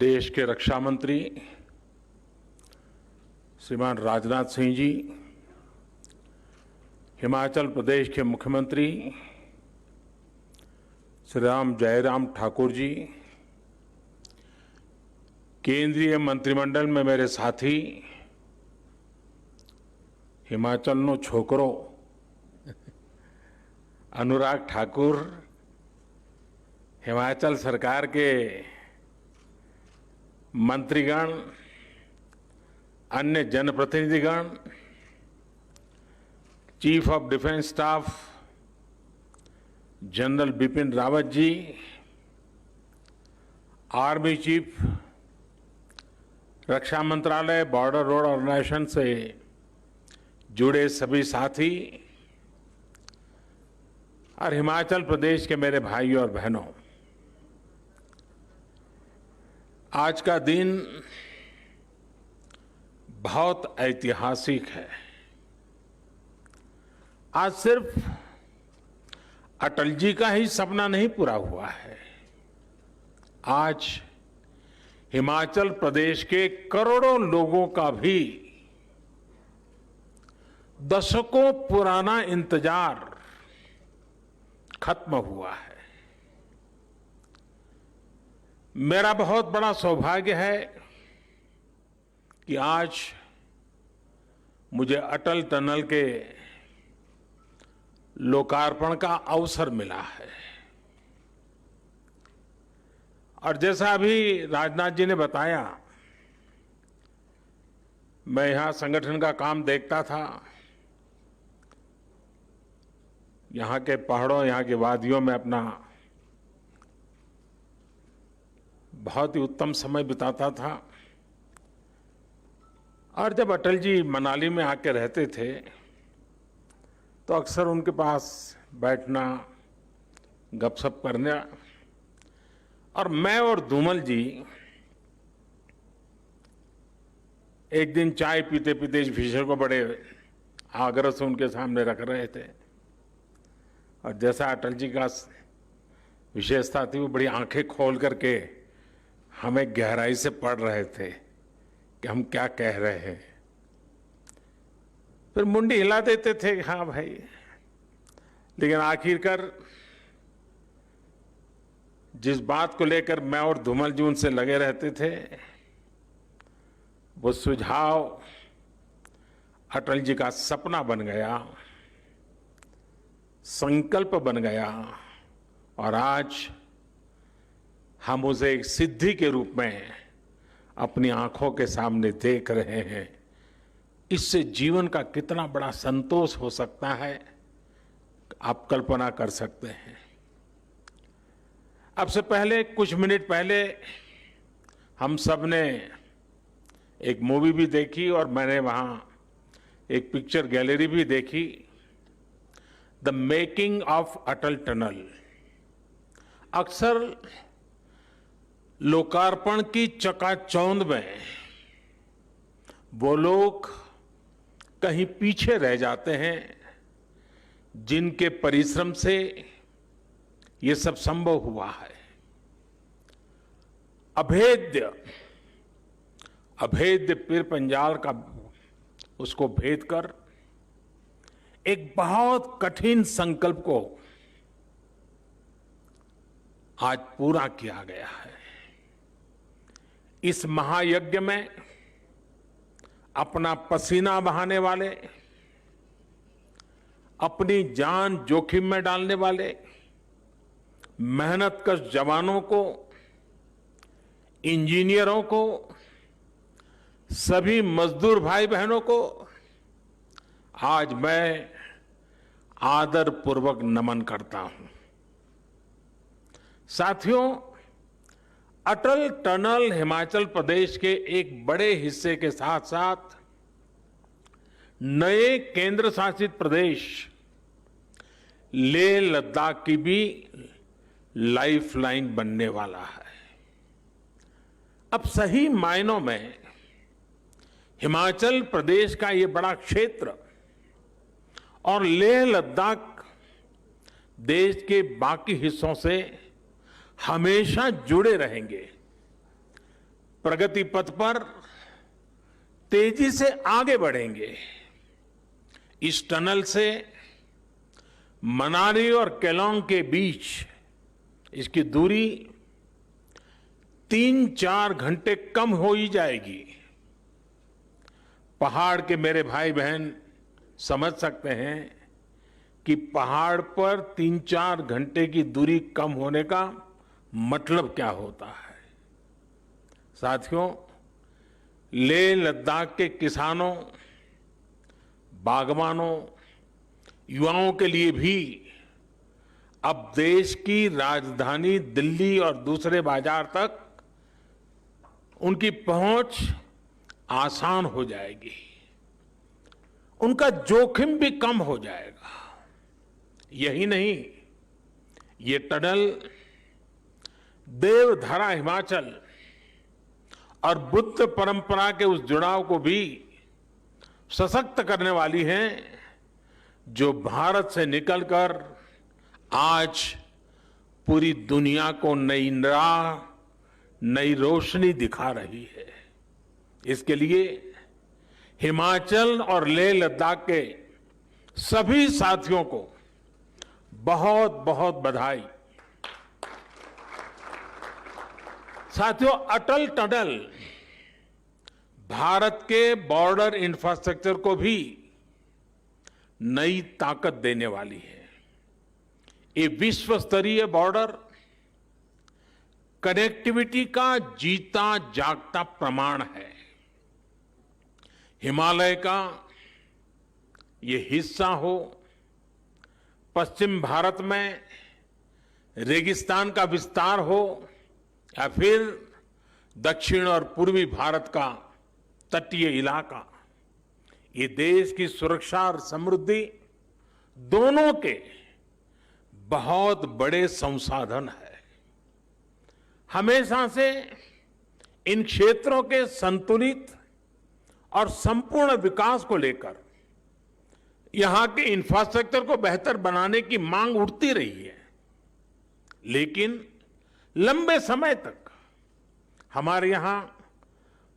देश के रक्षा मंत्री श्रीमान राजनाथ सिंह जी, हिमाचल प्रदेश के मुख्यमंत्री श्री राम जयराम ठाकुर जी, केंद्रीय मंत्रिमंडल में मेरे साथी हिमाचलનો છોકરો अनुराग ठाकुर, हिमाचल सरकार के मंत्रीगण, अन्य जनप्रतिनिधिगण, chief of defence staff general Bipin Rawat ji, army chief, रक्षा मंत्रालय, बॉर्डर रोड ऑर्गेनाइजेशन से जुड़े सभी साथी और हिमाचल प्रदेश के मेरे भाइयों और बहनों, आज का दिन बहुत ऐतिहासिक है। आज सिर्फ अटल जी का ही सपना नहीं पूरा हुआ है, आज हिमाचल प्रदेश के करोड़ों लोगों का भी दशकों पुराना इंतजार खत्म हुआ है। मेरा बहुत बड़ा सौभाग्य है कि आज मुझे अटल टनल के लोकार्पण का अवसर मिला है। और जैसा अभी राजनाथ जी ने बताया, मैं यहां संगठन का काम देखता था। यहां के पहाड़ों, यहां की वादियों में अपना बहुत ही उत्तम समय बिताता था। और जब अटल जी मनाली में आके रहते थे तो अक्सर उनके पास बैठना, गपशप करना, और मैं और धूमल जी एक दिन चाय पीते पीते इस विषय को बड़े आग्रह से उनके सामने रख रहे थे। और जैसा अटल जी का विशेषता थी, वो बड़ी आंखें खोल करके हमें गहराई से पढ़ रहे थे कि हम क्या कह रहे हैं। फिर मुंडी हिला देते थे, हाँ भाई। लेकिन आखिरकार जिस बात को लेकर मैं और धूमल जी उनसे लगे रहते थे, वो सुझाव अटल जी का सपना बन गया, संकल्प बन गया, और आज हम उसे एक सिद्धि के रूप में अपनी आंखों के सामने देख रहे हैं। इससे जीवन का कितना बड़ा संतोष हो सकता है, आप कल्पना कर सकते हैं। अब से पहले, कुछ मिनट पहले, हम सब ने एक मूवी भी देखी और मैंने वहां एक पिक्चर गैलरी भी देखी, the making of Atal tunnel. अक्सर लोकार्पण की चकाचौंध में वो लोग कहीं पीछे रह जाते हैं जिनके परिश्रम से ये सब संभव हुआ है। अभेद्य पीर पंजाल का उसको भेद कर एक बहुत कठिन संकल्प को आज पूरा किया गया है। इस महायज्ञ में अपना पसीना बहाने वाले, अपनी जान जोखिम में डालने वाले मेहनतकश जवानों को, इंजीनियरों को, सभी मजदूर भाई बहनों को आज मैं आदर पूर्वक नमन करता हूं। साथियों, अटल टनल हिमाचल प्रदेश के एक बड़े हिस्से के साथ साथ नए केंद्र शासित प्रदेश लेह लद्दाख की भी लाइफलाइन बनने वाला है। अब सही मायनों में हिमाचल प्रदेश का ये बड़ा क्षेत्र और लेह लद्दाख देश के बाकी हिस्सों से हमेशा जुड़े रहेंगे। प्रगति पथ पर तेजी से आगे बढ़ेंगे। इस टनल से मनाली और केलोंग के बीच इसकी दूरी 3-4 घंटे कम हो ही जाएगी। पहाड़ के मेरे भाई बहन समझ सकते हैं कि पहाड़ पर 3-4 घंटे की दूरी कम होने का मतलब क्या होता है। साथियों, लेह लद्दाख के किसानों, बागवानों, युवाओं के लिए भी अब देश की राजधानी दिल्ली और दूसरे बाजार तक उनकी पहुंच आसान हो जाएगी। उनका जोखिम भी कम हो जाएगा। यही नहीं, ये टनल देवधरा हिमाचल और बुद्ध परंपरा के उस जुड़ाव को भी सशक्त करने वाली है जो भारत से निकलकर आज पूरी दुनिया को नई राह, नई रोशनी दिखा रही है। इसके लिए हिमाचल और लेह लद्दाख के सभी साथियों को बहुत बहुत बधाई। साथियों, अटल टनल भारत के बॉर्डर इंफ्रास्ट्रक्चर को भी नई ताकत देने वाली है। ये विश्व स्तरीय बॉर्डर कनेक्टिविटी का जीता जागता प्रमाण है। हिमालय का ये हिस्सा हो, पश्चिम भारत में रेगिस्तान का विस्तार हो, या फिर दक्षिण और पूर्वी भारत का तटीय इलाका, ये देश की सुरक्षा और समृद्धि दोनों के बहुत बड़े संसाधन है। हमेशा से इन क्षेत्रों के संतुलित और संपूर्ण विकास को लेकर यहां के इंफ्रास्ट्रक्चर को बेहतर बनाने की मांग उठती रही है, लेकिन लंबे समय तक हमारे यहां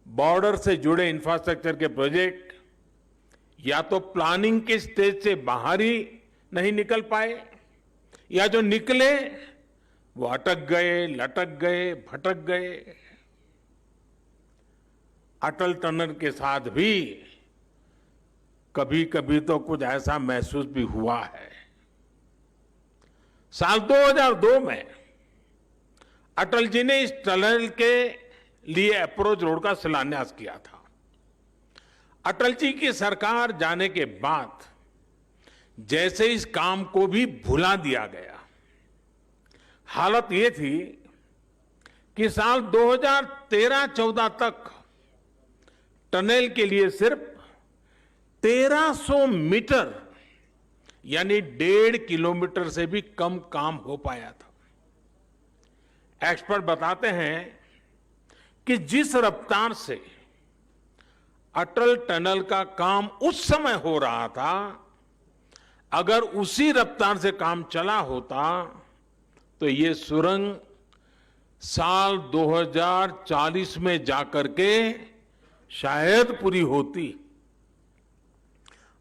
बॉर्डर से जुड़े इंफ्रास्ट्रक्चर के प्रोजेक्ट या तो प्लानिंग के स्टेज से बाहर ही नहीं निकल पाए, या जो निकले वो अटक गए, लटक गए, भटक गए। अटल टनल के साथ भी कभी कभी तो कुछ ऐसा महसूस भी हुआ है। साल 2002 में अटल जी ने इस टनल के लिए अप्रोच रोड का शिलान्यास किया था। अटल जी की सरकार जाने के बाद जैसे इस काम को भी भुला दिया गया। हालत ये थी कि साल 2013-14 तक टनल के लिए सिर्फ 1300 मीटर यानी 1.5 किलोमीटर से भी कम काम हो पाया था। एक्सपर्ट बताते हैं कि जिस रफ्तार से अटल टनल का काम उस समय हो रहा था, अगर उसी रफ्तार से काम चला होता तो ये सुरंग साल 2040 में जाकर के शायद पूरी होती।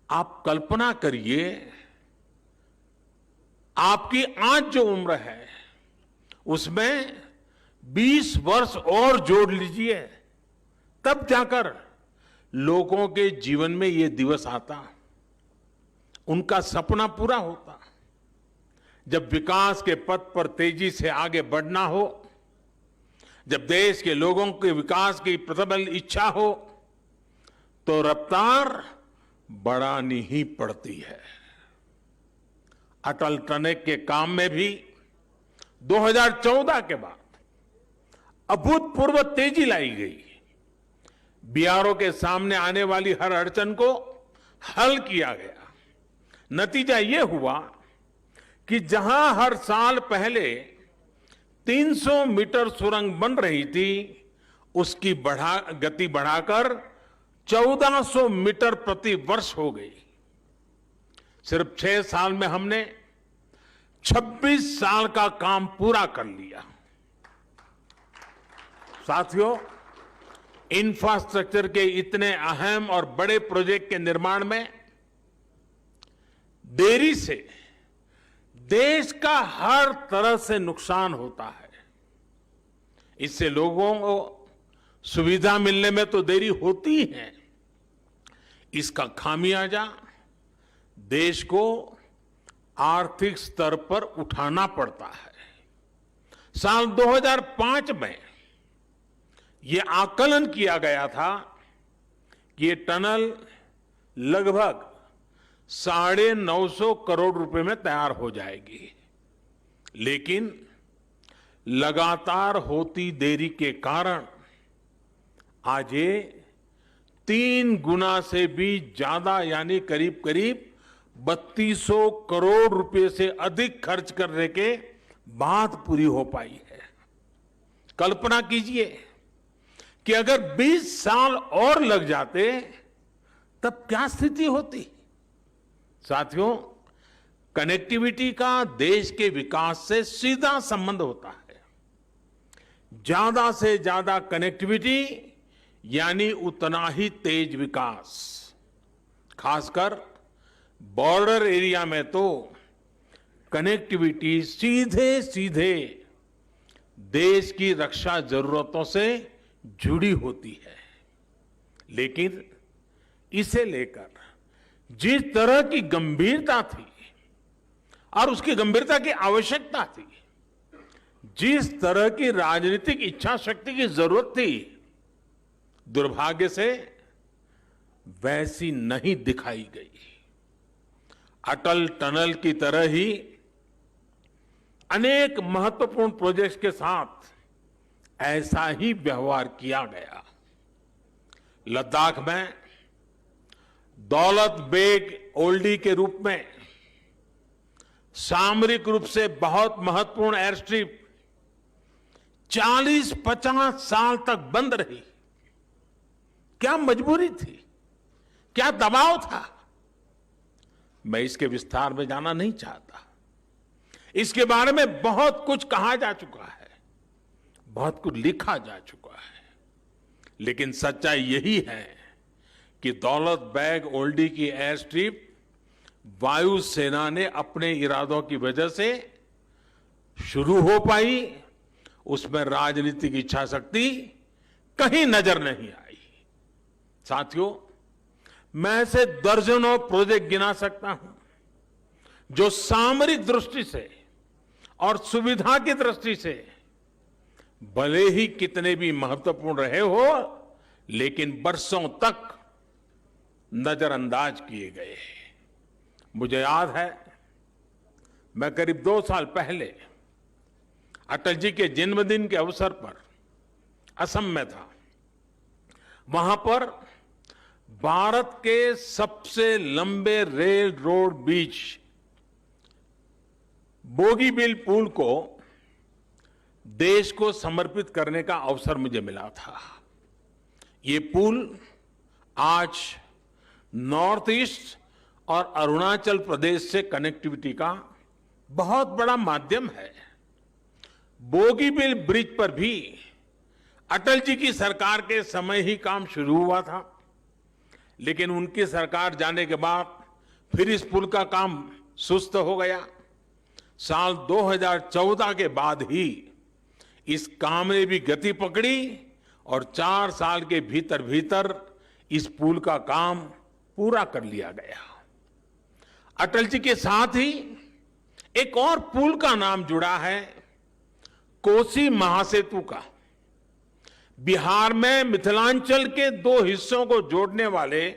आप कल्पना करिए, आपकी आज जो उम्र है उसमें 20 वर्ष और जोड़ लीजिए, तब जाकर लोगों के जीवन में ये दिवस आता, उनका सपना पूरा होता। जब विकास के पथ पर तेजी से आगे बढ़ना हो, जब देश के लोगों के विकास की प्रबल इच्छा हो, तो रफ्तार बढ़ानी ही पड़ती है। अटल टनल के काम में भी 2014 के बाद अभूतपूर्व तेजी लाई गई। बीआरओ के सामने आने वाली हर अड़चन को हल किया गया। नतीजा यह हुआ कि जहां हर साल पहले 300 मीटर सुरंग बन रही थी, उसकी गति बढ़ाकर 1400 मीटर प्रति वर्ष हो गई। सिर्फ 6 साल में हमने 26 साल का काम पूरा कर लिया। साथियों, इंफ्रास्ट्रक्चर के इतने अहम और बड़े प्रोजेक्ट के निर्माण में देरी से देश का हर तरह से नुकसान होता है। इससे लोगों को सुविधा मिलने में तो देरी होती है, इसका खामियाजा देश को आर्थिक स्तर पर उठाना पड़ता है। साल 2005 में यह आकलन किया गया था कि ये टनल लगभग 950 करोड़ रुपए में तैयार हो जाएगी, लेकिन लगातार होती देरी के कारण आज ये 3 गुना से भी ज्यादा यानी करीब करीब 3200 करोड़ रुपए से अधिक खर्च करने के बाद पूरी हो पाई है। कल्पना कीजिए कि अगर 20 साल और लग जाते तब क्या स्थिति होती। साथियों, कनेक्टिविटी का देश के विकास से सीधा संबंध होता है। ज्यादा से ज्यादा कनेक्टिविटी यानी उतना ही तेज विकास। खासकर बॉर्डर एरिया में तो कनेक्टिविटी सीधे सीधे देश की रक्षा जरूरतों से जुड़ी होती है। लेकिन इसे लेकर जिस तरह की गंभीरता थी और उसकी गंभीरता की आवश्यकता थी, जिस तरह की राजनीतिक इच्छा शक्ति की जरूरत थी, दुर्भाग्य से वैसी नहीं दिखाई गई। अटल टनल की तरह ही अनेक महत्वपूर्ण प्रोजेक्ट्स के साथ ऐसा ही व्यवहार किया गया। लद्दाख में दौलत बेग ओल्डी के रूप में सामरिक रूप से बहुत महत्वपूर्ण एयर स्ट्रिप 40-50 साल तक बंद रही। क्या मजबूरी थी, क्या दबाव था? मैं इसके विस्तार में जाना नहीं चाहता। इसके बारे में बहुत कुछ कहा जा चुका है, बहुत कुछ लिखा जा चुका है, लेकिन सच्चाई यही है कि दौलत बेग ओल्डी की एयर स्ट्रिप वायुसेना ने अपने इरादों की वजह से शुरू हो पाई। उसमें राजनीतिक इच्छा शक्ति कहीं नजर नहीं आई। साथियों, मैं ऐसे दर्जनों प्रोजेक्ट गिना सकता हूं जो सामरिक दृष्टि से और सुविधा की दृष्टि से भले ही कितने भी महत्वपूर्ण रहे हो, लेकिन बरसों तक नजरअंदाज किए गए। मुझे याद है, मैं करीब 2 साल पहले अटल जी के जन्मदिन के अवसर पर असम में था। वहां पर भारत के सबसे लंबे रेल रोड ब्रिज बोगीबील पुल को देश को समर्पित करने का अवसर मुझे मिला था। ये पुल आज नॉर्थ ईस्ट और अरुणाचल प्रदेश से कनेक्टिविटी का बहुत बड़ा माध्यम है। बोगीबील ब्रिज पर भी अटल जी की सरकार के समय ही काम शुरू हुआ था, लेकिन उनकी सरकार जाने के बाद फिर इस पुल का काम सुस्त हो गया। साल 2014 के बाद ही इस काम ने भी गति पकड़ी और 4 साल के भीतर भीतर इस पुल का काम पूरा कर लिया गया। अटल जी के साथ ही एक और पुल का नाम जुड़ा है, कोसी महासेतु का। बिहार में मिथिलांचल के 2 हिस्सों को जोड़ने वाले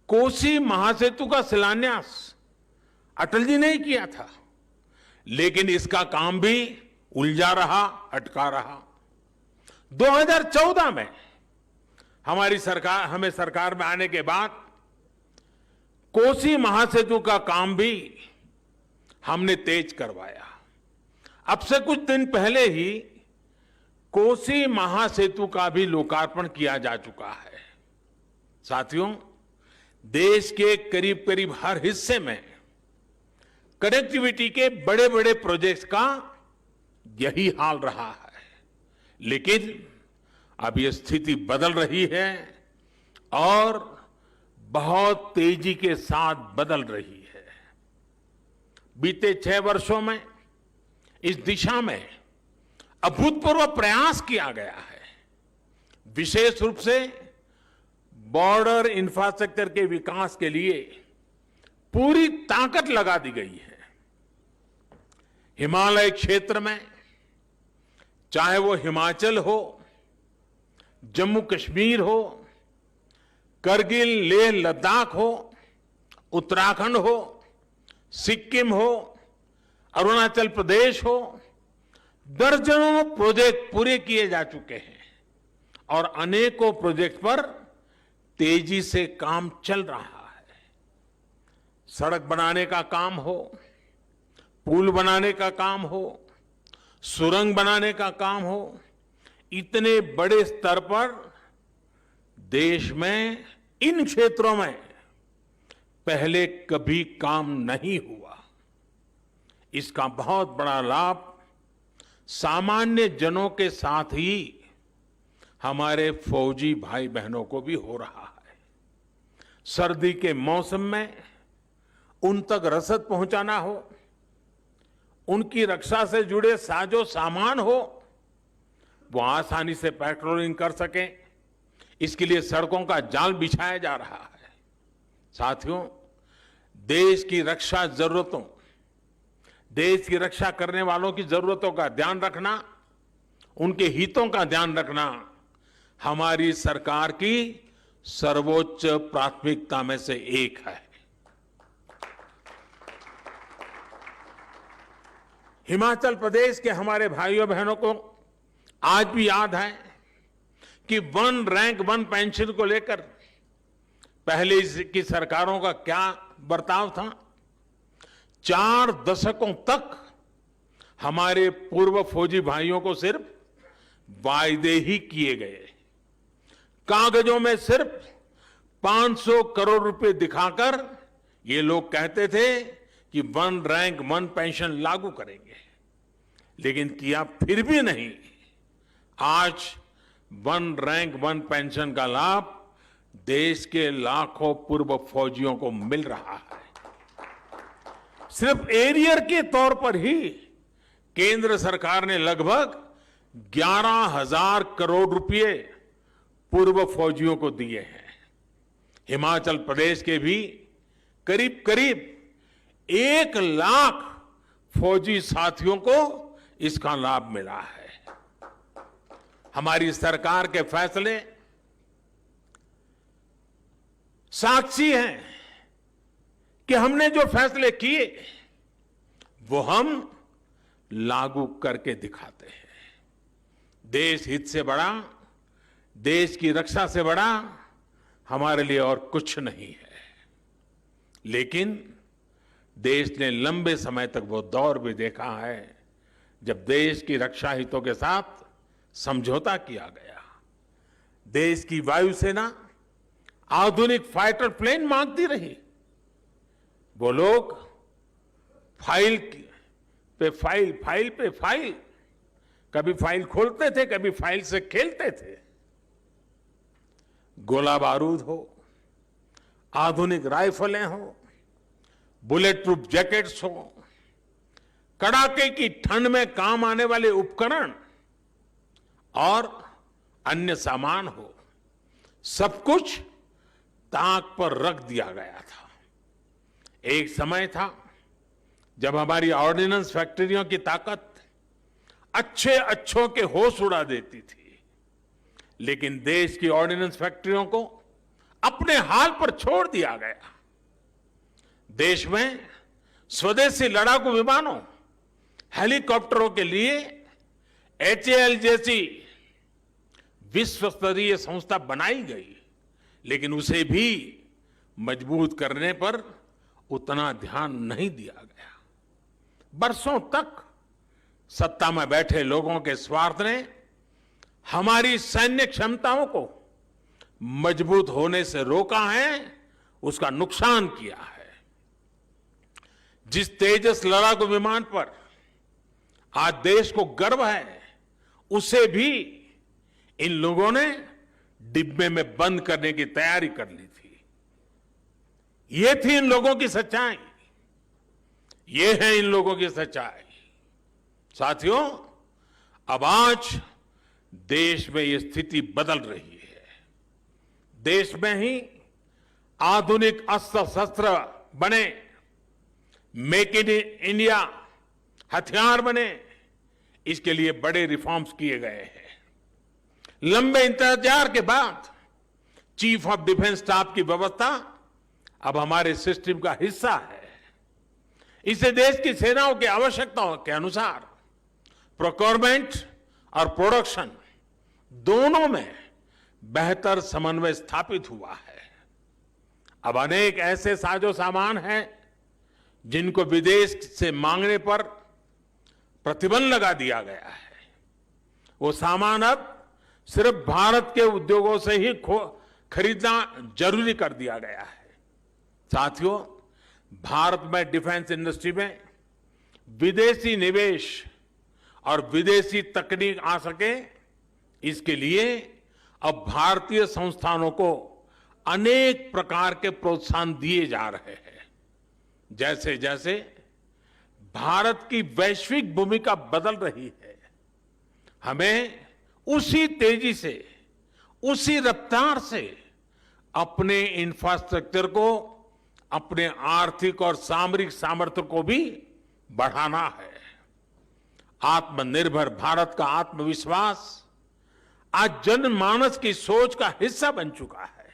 कोसी महासेतु का शिलान्यास अटल जी ने ही किया था, लेकिन इसका काम भी उलझा रहा, अटका रहा। 2014 में हमें सरकार में आने के बाद कोसी महासेतु का काम भी हमने तेज करवाया। अब से कुछ दिन पहले ही कोसी महासेतु का भी लोकार्पण किया जा चुका है। साथियों, देश के करीब करीब हर हिस्से में कनेक्टिविटी के बड़े बड़े प्रोजेक्ट्स का यही हाल रहा है, लेकिन अब ये स्थिति बदल रही है और बहुत तेजी के साथ बदल रही है। बीते 6 वर्षों में इस दिशा में अभूतपूर्व प्रयास किया गया है। विशेष रूप से बॉर्डर इंफ्रास्ट्रक्चर के विकास के लिए पूरी ताकत लगा दी गई है। हिमालय क्षेत्र में चाहे वो हिमाचल हो, जम्मू कश्मीर हो, करगिल लेह लद्दाख हो, उत्तराखंड हो, सिक्किम हो, अरुणाचल प्रदेश हो, दर्जनों प्रोजेक्ट पूरे किए जा चुके हैं और अनेकों प्रोजेक्ट पर तेजी से काम चल रहा है। सड़क बनाने का काम हो, पुल बनाने का काम हो, सुरंग बनाने का काम हो, इतने बड़े स्तर पर देश में इन क्षेत्रों में पहले कभी काम नहीं हुआ। इसका बहुत बड़ा लाभ सामान्य जनों के साथ ही हमारे फौजी भाई बहनों को भी हो रहा है। सर्दी के मौसम में उन तक रसद पहुंचाना हो, उनकी रक्षा से जुड़े साजो सामान हो, वो आसानी से पेट्रोलिंग कर सकें, इसके लिए सड़कों का जाल बिछाया जा रहा है। साथियों, देश की रक्षा जरूरतों, देश की रक्षा करने वालों की जरूरतों का ध्यान रखना, उनके हितों का ध्यान रखना हमारी सरकार की सर्वोच्च प्राथमिकता में से एक है। हिमाचल प्रदेश के हमारे भाइयों बहनों को आज भी याद है कि 1 रैंक 1 पेंशन को लेकर पहले की सरकारों का क्या बर्ताव था। 4 दशकों तक हमारे पूर्व फौजी भाइयों को सिर्फ वायदे ही किए गए, कागजों में सिर्फ 500 करोड़ रुपए दिखाकर ये लोग कहते थे कि 1 रैंक 1 पेंशन लागू करेंगे, लेकिन किया फिर भी नहीं। आज 1 रैंक 1 पेंशन का लाभ देश के लाखों पूर्व फौजियों को मिल रहा है। सिर्फ एरियर के तौर पर ही केंद्र सरकार ने लगभग 11,000 करोड़ रुपए पूर्व फौजियों को दिए हैं। हिमाचल प्रदेश के भी करीब करीब 1 लाख फौजी साथियों को इसका लाभ मिला है। हमारी सरकार के फैसले साक्षी हैं कि हमने जो फैसले किए वो हम लागू करके दिखाते हैं। देश हित से बड़ा, देश की रक्षा से बड़ा हमारे लिए और कुछ नहीं है। लेकिन देश ने लंबे समय तक वो दौर भी देखा है जब देश की रक्षा हितों के साथ समझौता किया गया। देश की वायुसेना आधुनिक फाइटर प्लेन मांगती रही। वो लोग फाइल पे फाइल, फाइल पे फाइल, कभी फाइल खोलते थे, कभी फाइल से खेलते थे। गोला बारूद हो, आधुनिक राइफलें हो, बुलेट प्रूफ जैकेट्स हो, कड़ाके की ठंड में काम आने वाले उपकरण और अन्य सामान हो, सब कुछ ताक पर रख दिया गया था। एक समय था जब हमारी ऑर्डिनेंस फैक्ट्रियों की ताकत अच्छे अच्छों के होश उड़ा देती थी, लेकिन देश की ऑर्डिनेंस फैक्ट्रियों को अपने हाल पर छोड़ दिया गया। देश में स्वदेशी लड़ाकू विमानों, हेलीकॉप्टरों के लिए HAL जैसी विश्व स्तरीय संस्था बनाई गई, लेकिन उसे भी मजबूत करने पर उतना ध्यान नहीं दिया गया। बरसों तक सत्ता में बैठे लोगों के स्वार्थ ने हमारी सैन्य क्षमताओं को मजबूत होने से रोका है, उसका नुकसान किया है। जिस तेजस लड़ाकू विमान पर आज देश को गर्व है, उसे भी इन लोगों ने डिब्बे में बंद करने की तैयारी कर ली थी। ये थी इन लोगों की सच्चाई, ये है इन लोगों की सच्चाई। साथियों, अब आज देश में ये स्थिति बदल रही है। देश में ही आधुनिक अस्त्र शस्त्र बने, मेक इन इंडिया हथियार बने, इसके लिए बड़े रिफॉर्म्स किए गए हैं। लंबे इंतजार के बाद चीफ ऑफ डिफेंस स्टाफ की व्यवस्था अब हमारे सिस्टम का हिस्सा है। इसे देश की सेनाओं की आवश्यकताओं के अनुसार प्रोक्योरमेंट और प्रोडक्शन दोनों में बेहतर समन्वय स्थापित हुआ है। अब अनेक ऐसे साजो सामान हैं जिनको विदेश से मांगने पर प्रतिबंध लगा दिया गया है। वो सामान अब सिर्फ भारत के उद्योगों से ही खरीदना जरूरी कर दिया गया है। साथियों, भारत में डिफेंस इंडस्ट्री में विदेशी निवेश और विदेशी तकनीक आ सके, इसके लिए अब भारतीय संस्थानों को अनेक प्रकार के प्रोत्साहन दिए जा रहे हैं। जैसे जैसे भारत की वैश्विक भूमिका बदल रही है, हमें उसी तेजी से, उसी रफ्तार से अपने इंफ्रास्ट्रक्चर को, अपने आर्थिक और सामरिक सामर्थ्य को भी बढ़ाना है। आत्मनिर्भर भारत का आत्मविश्वास आज जनमानस की सोच का हिस्सा बन चुका है।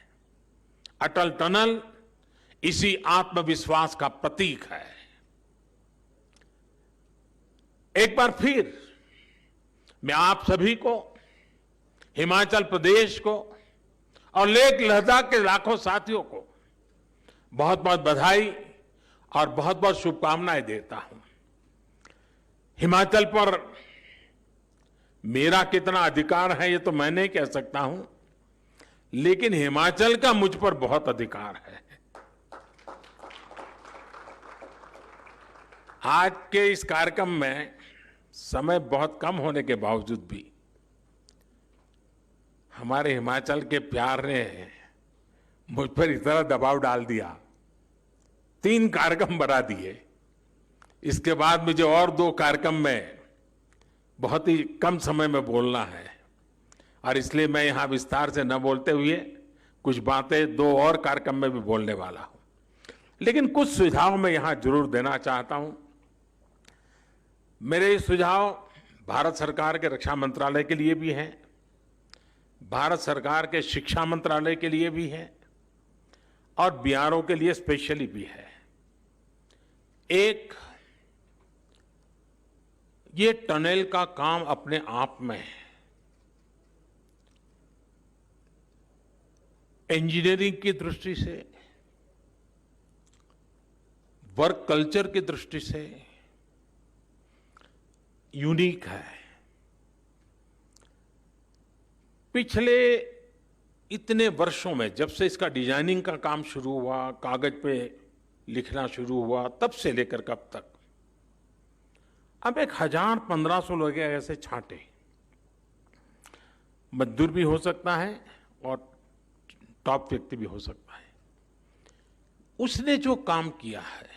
अटल टनल इसी आत्मविश्वास का प्रतीक है। एक बार फिर मैं आप सभी को, हिमाचल प्रदेश को और लेह लद्दाख के लाखों साथियों को बहुत बहुत बधाई और बहुत बहुत शुभकामनाएं देता हूं। हिमाचल पर मेरा कितना अधिकार है ये तो मैं नहीं कह सकता हूं, लेकिन हिमाचल का मुझ पर बहुत अधिकार है। आज के इस कार्यक्रम में समय बहुत कम होने के बावजूद भी हमारे हिमाचल के प्यार ने मुझ पर इतना दबाव डाल दिया, 3 कार्यक्रम बना दिए। इसके बाद मुझे और 2 कार्यक्रम में बहुत ही कम समय में बोलना है और इसलिए मैं यहां विस्तार से न बोलते हुए कुछ बातें 2 और कार्यक्रम में भी बोलने वाला हूं। लेकिन कुछ सुझाव मैं यहां जरूर देना चाहता हूं। मेरे ये सुझाव भारत सरकार के रक्षा मंत्रालय के लिए भी हैं, भारत सरकार के शिक्षा मंत्रालय के लिए भी है और बीआरओ के लिए स्पेशली भी है। एक, ये टनल का काम अपने आप में इंजीनियरिंग की दृष्टि से, वर्क कल्चर की दृष्टि से यूनिक है। पिछले इतने वर्षों में, जब से इसका डिजाइनिंग का काम शुरू हुआ, कागज पे लिखना शुरू हुआ, तब से लेकर कब तक, अब 1000-1500 लोग ऐसे छांटे, मजदूर भी हो सकता है और टॉप व्यक्ति भी हो सकता है। उसने जो काम किया है,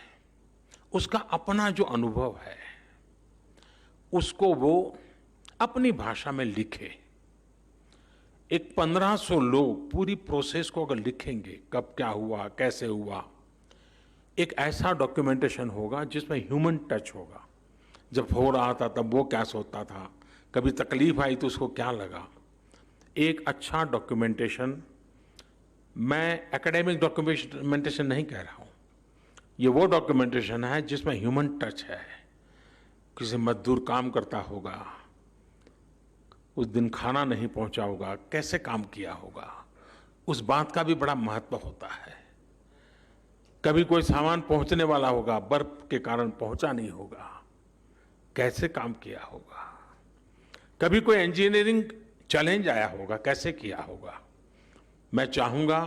उसका अपना जो अनुभव है, उसको वो अपनी भाषा में लिखे। एक 1500 लोग पूरी प्रोसेस को अगर लिखेंगे, कब क्या हुआ, कैसे हुआ, एक ऐसा डॉक्यूमेंटेशन होगा जिसमें ह्यूमन टच होगा। जब हो रहा था तब वो क्या सोचता था, कभी तकलीफ आई तो उसको क्या लगा। एक अच्छा डॉक्यूमेंटेशन, मैं एकेडमिक डॉक्यूमेंटेशन नहीं कह रहा हूँ, ये वो डॉक्यूमेंटेशन है जिसमें ह्यूमन टच है। किसी मजदूर काम करता होगा, उस दिन खाना नहीं पहुंचा होगा, कैसे काम किया होगा, उस बात का भी बड़ा महत्व होता है। कभी कोई सामान पहुंचने वाला होगा, बर्फ के कारण पहुंचा नहीं होगा, कैसे काम किया होगा। कभी कोई इंजीनियरिंग चैलेंज आया होगा, कैसे किया होगा। मैं चाहूंगा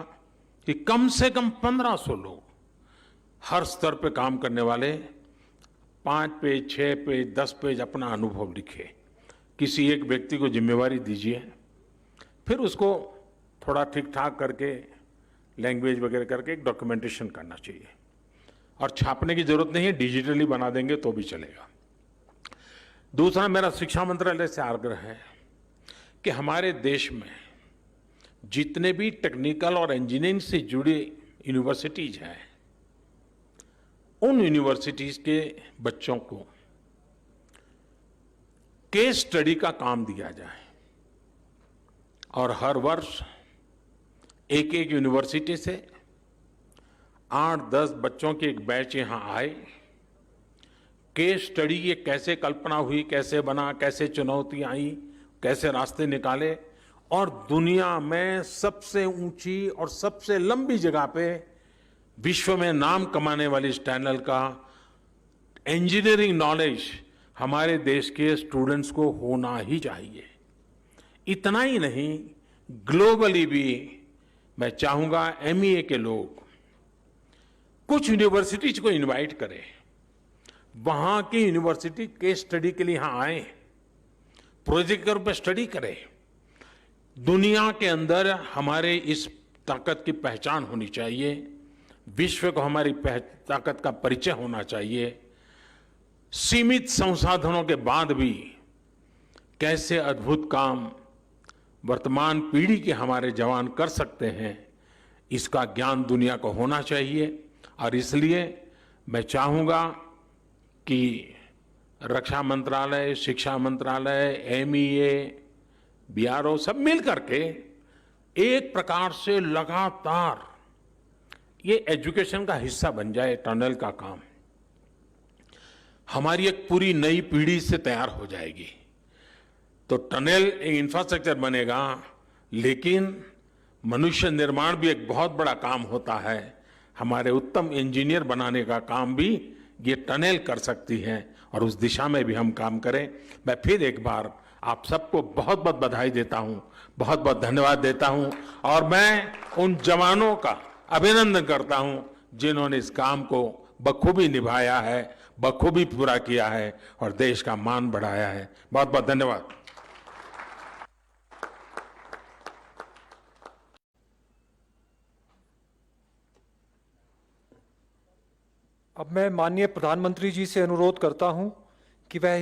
कि कम से कम 1500 लोग, हर स्तर पे काम करने वाले, 5 पेज, 6 पेज, 10 पेज अपना अनुभव लिखे। किसी एक व्यक्ति को जिम्मेवारी दीजिए फिर उसको थोड़ा ठीक ठाक करके लैंग्वेज वगैरह करके एक डॉक्यूमेंटेशन करना चाहिए। और छापने की जरूरत नहीं है, डिजिटली बना देंगे तो भी चलेगा। दूसरा, मेरा शिक्षा मंत्रालय से आग्रह है कि हमारे देश में जितने भी टेक्निकल और इंजीनियरिंग से जुड़े यूनिवर्सिटीज हैं, उन यूनिवर्सिटीज के बच्चों को केस स्टडी का काम दिया जाए और हर वर्ष एक एक यूनिवर्सिटी से 8-10 बच्चों के एक बैच यहां आए, केस स्टडी ये कैसे कल्पना हुई, कैसे बना, कैसे चुनौतियां आई, कैसे रास्ते निकाले, और दुनिया में सबसे ऊंची और सबसे लंबी जगह पे विश्व में नाम कमाने वाली इस टनल का इंजीनियरिंग नॉलेज हमारे देश के स्टूडेंट्स को होना ही चाहिए। इतना ही नहीं, ग्लोबली भी मैं चाहूंगा एमईए के लोग कुछ यूनिवर्सिटीज को इनवाइट करें, वहां की यूनिवर्सिटी केस स्टडी के लिए यहां आए, प्रोजेक्ट के रूप में स्टडी करें। दुनिया के अंदर हमारे इस ताकत की पहचान होनी चाहिए, विश्व को हमारी ताकत का परिचय होना चाहिए। सीमित संसाधनों के बाद भी कैसे अद्भुत काम वर्तमान पीढ़ी के हमारे जवान कर सकते हैं, इसका ज्ञान दुनिया को होना चाहिए। और इसलिए मैं चाहूंगा कि रक्षा मंत्रालय, शिक्षा मंत्रालय, एमईए, बीआरओ सब मिल करके एक प्रकार से लगातार ये एजुकेशन का हिस्सा बन जाए। टनल का काम हमारी एक पूरी नई पीढ़ी से तैयार हो जाएगी। तो टनल एक इंफ्रास्ट्रक्चर बनेगा, लेकिन मनुष्य निर्माण भी एक बहुत बड़ा काम होता है। हमारे उत्तम इंजीनियर बनाने का काम भी ये टनल कर सकती है, और उस दिशा में भी हम काम करें। मैं फिर एक बार आप सबको बहुत बहुत बधाई देता हूं, बहुत बहुत धन्यवाद देता हूं, और मैं उन जवानों का अभिनंदन करता हूं जिन्होंने इस काम को बखूबी निभाया है, बखूबी पूरा किया है और देश का मान बढ़ाया है। बहुत बहुत धन्यवाद। अब मैं माननीय प्रधानमंत्री जी से अनुरोध करता हूं कि वह